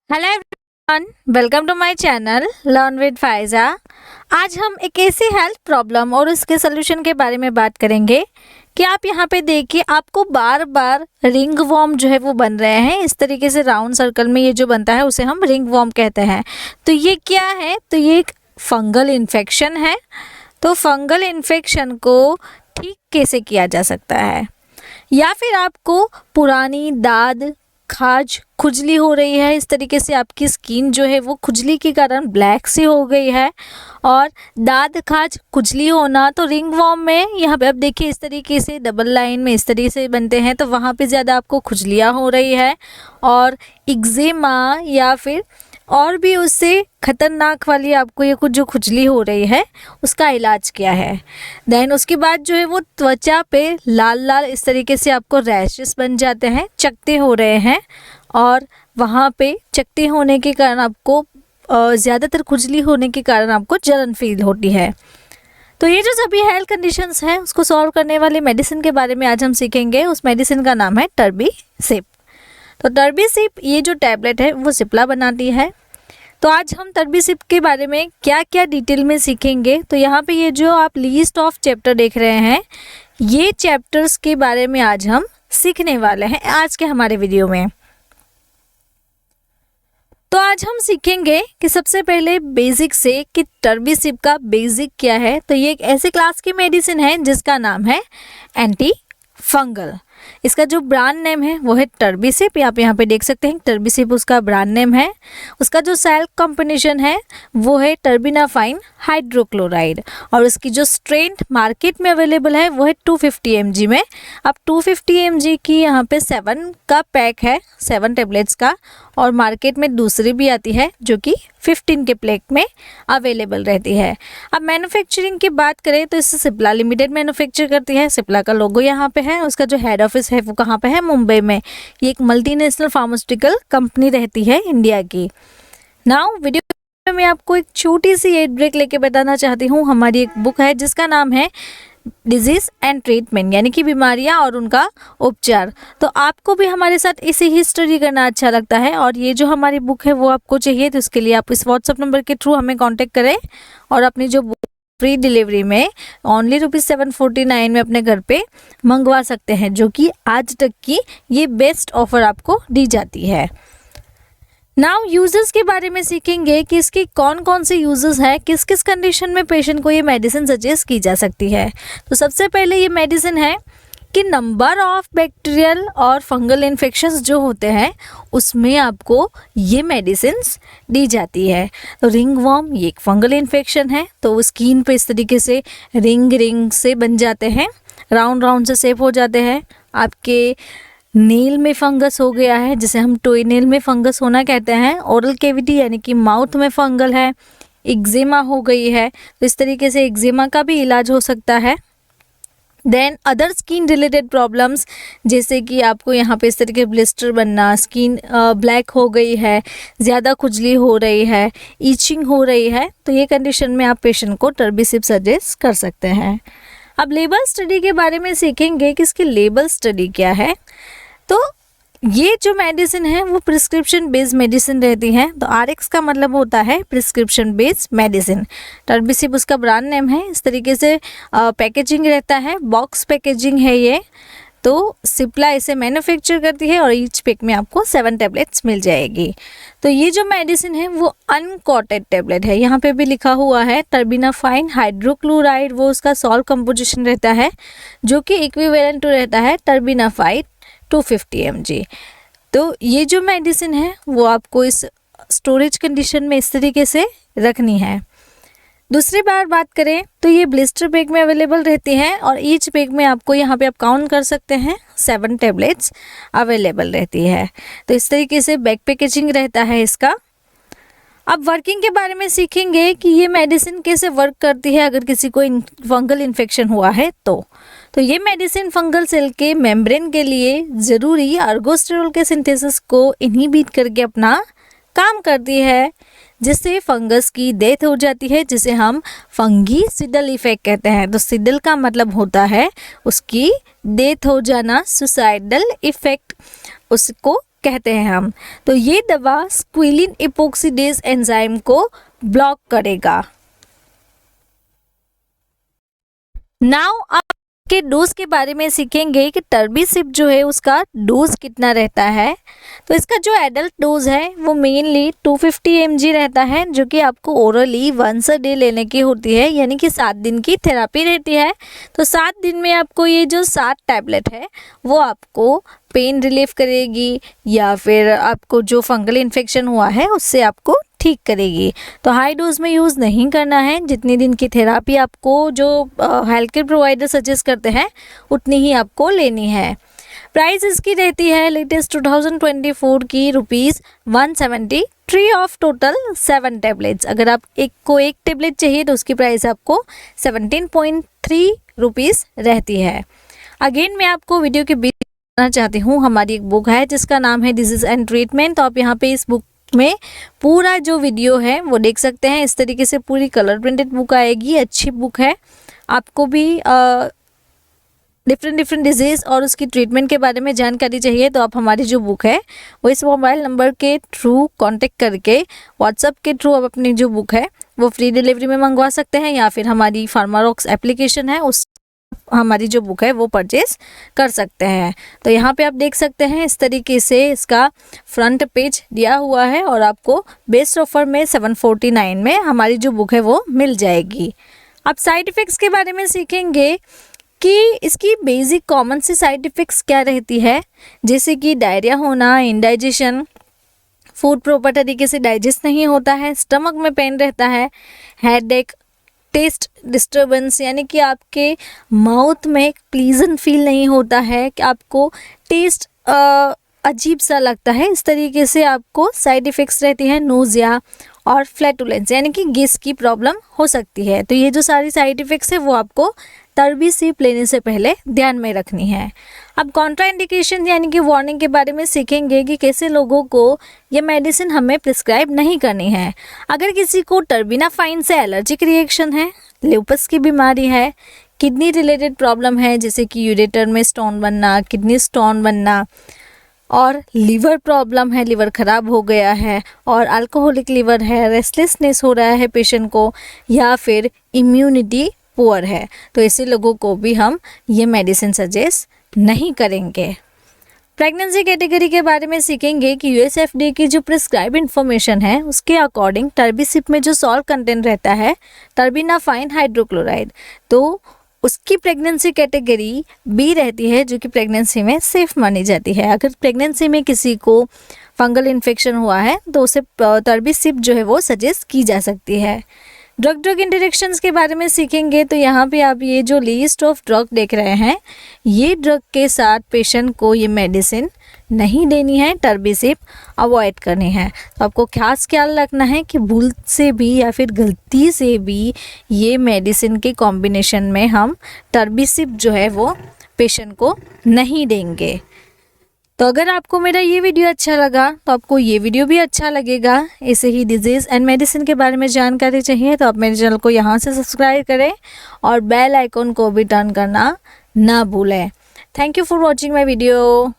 Hello everyone, welcome to my channel learn with Faiza. आज हम एक ऐसी हेल्थ प्रॉब्लम और उसके सोल्यूशन के बारे में बात करेंगे कि आप यहाँ पे देखिए, आपको बार बार रिंग वॉर्म जो है वो बन रहे हैं। इस तरीके से राउंड सर्कल में ये जो बनता है उसे हम रिंग वॉर्म कहते हैं। तो ये क्या है? तो ये एक फंगल इन्फेक्शन है। तो फंगल इन्फेक्शन को ठीक कैसे किया जा सकता है? या फिर आपको पुरानी दाद, खाज, खुजली हो रही है, इस तरीके से आपकी स्किन जो है वो खुजली के कारण ब्लैक सी हो गई है। और दाद, खाज, खुजली होना तो रिंग वॉर्म में यहाँ पे आप देखिए इस तरीके से डबल लाइन में इस तरीके से बनते हैं, तो वहाँ पे ज़्यादा आपको खुजलियाँ हो रही है। और एक्जिमा या फिर और भी उससे खतरनाक वाली आपको ये कुछ जो खुजली हो रही है उसका इलाज क्या है। देन उसके बाद जो है वो त्वचा पे लाल लाल इस तरीके से आपको रैशेस बन जाते हैं, चकते हो रहे हैं। और वहाँ पे चकते होने के कारण आपको ज़्यादातर खुजली होने के कारण आपको जलन फील होती है। तो ये जो सभी हेल्थ कंडीशंस हैं उसको सॉल्व करने वाली मेडिसिन के बारे में आज हम सीखेंगे। उस मेडिसिन का नाम है टर्बीसिप। तो टर्बीसिप ये जो टैबलेट है वो सिप्ला बनाती है। तो आज हम टर्बीसिप के बारे में क्या क्या डिटेल में सीखेंगे। तो यहाँ पे ये जो आप लिस्ट ऑफ चैप्टर देख रहे हैं, ये चैप्टर्स के बारे में आज हम सीखने वाले हैं आज के हमारे वीडियो में। तो आज हम सीखेंगे कि सबसे पहले बेसिक से कि टर्बीसिप का बेसिक क्या है। तो ये एक ऐसे क्लास की मेडिसिन है जिसका नाम है एंटी फंगल। इसका जो ब्रांड नेम है वो है टर्बीसिप। आप यहाँ पे देख सकते हैं टर्बीसिप उसका ब्रांड नेम है। उसका जो सेल कॉम्बिनेशन है वो है टर्बिनाफाइन हाइड्रोक्लोराइड। और उसकी जो स्ट्रेंथ मार्केट में अवेलेबल है वो है 250 mg में। अब 250 mg की यहाँ पे 7 का पैक है, 7 टेबलेट्स का। और मार्केट में दूसरी भी आती है जो कि 15 के पैक में अवेलेबल रहती है। अब मैन्युफैक्चरिंग की बात करें तो इससे सिप्ला लिमिटेड मैन्युफैक्चर करती है। सिप्ला का लोगो यहाँ पे है। उसका जो हेड ऑफिस है वो कहाँ पे है? मुंबई में। ये एक मल्टीनेशनल फार्मास्यूटिकल कंपनी रहती है इंडिया की। नाउ वीडियो में आपको एक छोटी सी एड ब्रेक लेके बताना चाहती हूँ। हमारी एक बुक है जिसका नाम है डिजीज एंड ट्रीटमेंट, यानी कि बीमारियां और उनका उपचार। तो आपको भी हमारे साथ इसे ही स्टडी करना अच्छा लगता है और ये जो हमारी बुक है वो आपको चाहिए, तो इसके लिए आप इस व्हाट्सएप नंबर के थ्रू हमें कांटेक्ट करें और अपनी जो बुक फ्री डिलीवरी में ओनली ₹749 में अपने घर पे मंगवा सकते हैं, जो कि आज तक की ये बेस्ट ऑफर आपको दी जाती है। नाउ यूजेस के बारे में सीखेंगे कि इसके कौन कौन से यूजेस हैं, किस किस कंडीशन में पेशेंट को ये मेडिसिन सजेस्ट की जा सकती है। तो सबसे पहले ये मेडिसिन है कि नंबर ऑफ बैक्टीरियल और फंगल इन्फेक्शंस जो होते हैं उसमें आपको ये मेडिसिन्स दी जाती है। तो रिंग वॉर्म ये एक फंगल इन्फेक्शन है। तो स्किन पे इस तरीके से रिंग से बन जाते हैं, राउंड राउंड से शेप हो जाते हैं। आपके नेल में फंगस हो गया है जिसे हम टोई नेल में फंगस होना कहते हैं। ओरल कैविटी यानी कि माउथ में फंगल है। एक्जिमा हो गई है, तो इस तरीके से एक्जिमा का भी इलाज हो सकता है। Then other skin related problems, जैसे कि आपको यहाँ पे इस तरीके ब्लिस्टर बनना, स्किन ब्लैक हो गई है, ज़्यादा खुजली हो रही है, ईचिंग हो रही है, तो ये कंडीशन में आप पेशेंट को टर्बीसिप सजेस्ट कर सकते हैं। अब लेबल स्टडी के बारे में सीखेंगे कि इसकी लेबल स्टडी क्या है। तो ये जो मेडिसिन है वो प्रिस्क्रिप्शन बेस्ड मेडिसिन रहती है। तो RX का मतलब होता है प्रिस्क्रिप्शन बेस्ड मेडिसिन। टर्बीसिप उसका ब्रांड नेम है। इस तरीके से पैकेजिंग रहता है, बॉक्स पैकेजिंग है ये। तो सिप्ला इसे मैन्युफैक्चर करती है और ईच पैक में आपको 7 टेबलेट्स मिल जाएगी। तो ये जो मेडिसिन है वो अनकोटेड टेबलेट है। यहाँ पे भी लिखा हुआ है टर्बिनाफाइन हाइड्रोक्लोराइड, वो उसका सॉल्ट कंपोजिशन रहता है जो कि इक्विवेलेंट रहता है टर्बिनाफाइन 250 mg। तो ये जो मेडिसिन है वो आपको इस स्टोरेज कंडीशन में इस तरीके से रखनी है। दूसरी बात करें तो ये ब्लिस्टर पैक में अवेलेबल रहती हैं और ईच पैक में आपको यहाँ पे आप काउंट कर सकते हैं 7 टेबलेट्स अवेलेबल रहती है। तो इस तरीके से बैक पैकेजिंग रहता है इसका। अब वर्किंग के बारे में सीखेंगे कि ये मेडिसिन कैसे वर्क करती है अगर किसी को फंगल इन्फेक्शन हुआ है तो ये मेडिसिन फंगल सेल के मेम्ब्रेन के लिए ज़रूरी अर्गोस्टेरॉल के सिंथेसिस को इनहिबिट करके अपना काम करती है, जिससे फंगस की डेथ हो जाती है, जिसे हम फंगीसिडल इफेक्ट कहते हैं। तो सिडल का मतलब होता है उसकी डेथ हो जाना, सुसाइडल इफेक्ट उसको कहते हैं हम। तो ये दवा स्क्विलिन इपोक्सीडेज एंजाइम को ब्लॉक करेगा। नाउ आप के डोज के बारे में सीखेंगे कि टर्बीसिप जो है उसका डोज कितना रहता है। तो इसका जो एडल्ट डोज है वो मेनली 250 mg रहता है, जो कि आपको ओरली वंस अ डे लेने की होती है, यानी कि 7 दिन की थेरापी रहती है। तो 7 दिन में आपको ये जो 7 टैबलेट है वो आपको पेन रिलीफ करेगी या फिर आपको जो फंगल इन्फेक्शन हुआ है उससे आपको ठीक करेगी। तो हाई डोज में यूज़ नहीं करना है। जितनी दिन की थेरापी आपको जो हेल्थ केयर प्रोवाइडर सजेस्ट करते हैं उतनी ही आपको लेनी है। प्राइस इसकी रहती है लेटेस्ट 2024 की ₹173 ऑफ टोटल 7 टैबलेट्स। अगर आप एक टेबलेट चाहिए तो उसकी प्राइस आपको 17.3 रहती है। अगेन मैं आपको वीडियो के बीच बताना चाहती हूँ, हमारी एक बुक है जिसका नाम है डिजीज एंड ट्रीटमेंट। तो आप यहाँ पे इस बुक में पूरा जो वीडियो है वो देख सकते हैं। इस तरीके से पूरी कलर प्रिंटेड बुक आएगी, अच्छी बुक है। आपको भी डिफरेंट डिजीज़ और उसकी ट्रीटमेंट के बारे में जानकारी चाहिए तो आप हमारी जो बुक है वो इस मोबाइल नंबर के थ्रू कांटेक्ट करके व्हाट्सएप के थ्रू आप अपनी जो बुक है वो फ्री डिलीवरी में मंगवा सकते हैं, या फिर हमारी फार्मारॉक्स एप्लीकेशन है उस हमारी जो बुक है वो परचेज कर सकते हैं। तो यहाँ पे आप देख सकते हैं इस तरीके से इसका फ्रंट पेज दिया हुआ है और आपको बेस्ट ऑफर में 749 में हमारी जो बुक है वो मिल जाएगी। अब साइड इफ़ेक्ट्स के बारे में सीखेंगे कि इसकी बेसिक कॉमन सी साइड इफ़ेक्ट्स क्या रहती है, जैसे कि डायरिया होना, इंडाइजेशन, फूड प्रॉपर तरीके से डाइजेस्ट नहीं होता है, स्टमक में पेन रहता है, हेडेक, टेस्ट डिस्टर्बेंस, यानी कि आपके माउथ में प्लीजेंट फील नहीं होता है, कि आपको टेस्ट अजीब सा लगता है। इस तरीके से आपको साइड इफ़ेक्ट्स रहती है। नोज़िया और फ्लैटुलेंस यानी कि गैस की प्रॉब्लम हो सकती है। तो ये जो सारी साइड इफ़ेक्ट्स है वो आपको टर्बीसिप लेने से पहले ध्यान में रखनी है। अब कॉन्ट्राइंडिकेशन यानी कि वार्निंग के बारे में सीखेंगे कि कैसे लोगों को ये मेडिसिन हमें प्रिस्क्राइब नहीं करनी है। अगर किसी को टर्बिनाफाइन से एलर्जिक रिएक्शन है, ल्यूपस की बीमारी है, किडनी रिलेटेड प्रॉब्लम है जैसे कि यूरेटर में स्टोन बनना, किडनी स्टोन बनना, और लीवर प्रॉब्लम है, लीवर ख़राब हो गया है और अल्कोहलिक लीवर है, रेस्टलेसनेस हो रहा है पेशेंट को, या फिर इम्यूनिटी पुअर है, तो ऐसे लोगों को भी हम ये मेडिसिन सजेस्ट नहीं करेंगे। प्रेगनेंसी कैटेगरी के बारे में सीखेंगे कि यूएसएफडी की जो प्रिस्क्राइब इन्फॉर्मेशन है उसके अकॉर्डिंग टर्बीसिप में जो सॉल्ट कंटेंट रहता है टर्बिनाफाइन हाइड्रोक्लोराइड, तो उसकी प्रेगनेंसी कैटेगरी बी रहती है, जो कि प्रेगनेंसी में सेफ मानी जाती है। अगर प्रेगनेंसी में किसी को फंगल इन्फेक्शन हुआ है तो उसे टर्बीसिप जो है वो सजेस्ट की जा सकती है। ड्रग इंटरेक्शंस के बारे में सीखेंगे। तो यहाँ पे आप ये जो लिस्ट ऑफ ड्रग देख रहे हैं, ये ड्रग के साथ पेशेंट को ये मेडिसिन नहीं देनी है, टर्बीसिप अवॉइड करनी है। तो आपको खास ख्याल रखना है कि भूल से भी या फिर गलती से भी ये मेडिसिन के कॉम्बिनेशन में हम टर्बीसिप जो है वो पेशेंट को नहीं देंगे। तो अगर आपको मेरा ये वीडियो अच्छा लगा तो आपको ये वीडियो भी अच्छा लगेगा। ऐसे ही डिजीज़ एंड मेडिसिन के बारे में जानकारी चाहिए तो आप मेरे चैनल को यहाँ से सब्सक्राइब करें और बेल आइकॉन को भी टर्न करना ना भूलें। Thank you for watching my video.